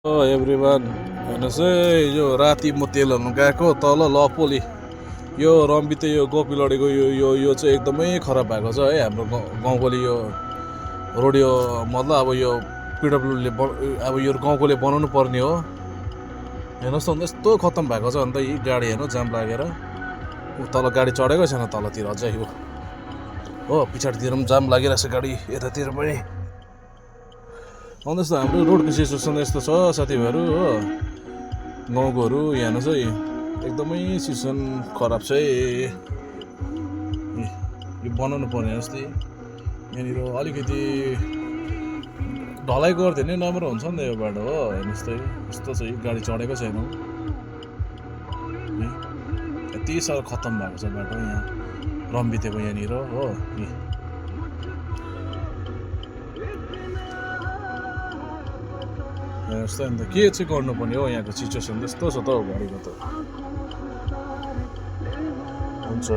Everyone हेर्नुहोस् है यो राति म तेल हाल्नु गएको तल लपोली यो रम्बिते यो गोपीलडेको यो यो यो चाहिँ एकदमै खराब भएको छ है। हाम्रो गाउँकोले यो रोड यो मतलब अब यो पिडब्ल्युले अब यो गाउँकोले बनाउनु पर्ने हो। हेर्नुहोस् त यस्तो खत्तम भएको छ। अन्त यी गाडी हेर्नु जाम लागेर तल गाडी चढेकै छैन तलतिर अझै हो पछाडितिर पनि जाम लागिरहेको छ गाडी यतातिर पनि। अन्त हाम्रो रोडको सिचुएसन यस्तो छ साथीभाइहरू हो गाउँकोहरू हेर्नुहोस् है एकदमै सिचुएसन खराब छ है। यो बनाउनु पर्ने जस्तै यहाँनिर अलिकति ढलाइ गर्थ्यो नि राम्रो हुन्छ नि त यो बाटो हो। हेर्नुहोस् त यस्तो छ गाडी चढेको छैन यति साह्रो खत्तम भएको छ बाटो यहाँ रम्बितेको यहाँनिर हो। हेर्नुहोस् त अन्त के चाहिँ गर्नुपर्ने हो यहाँको सिचुएसन त्यस्तो छ त हो गाडीको त हुन्छ।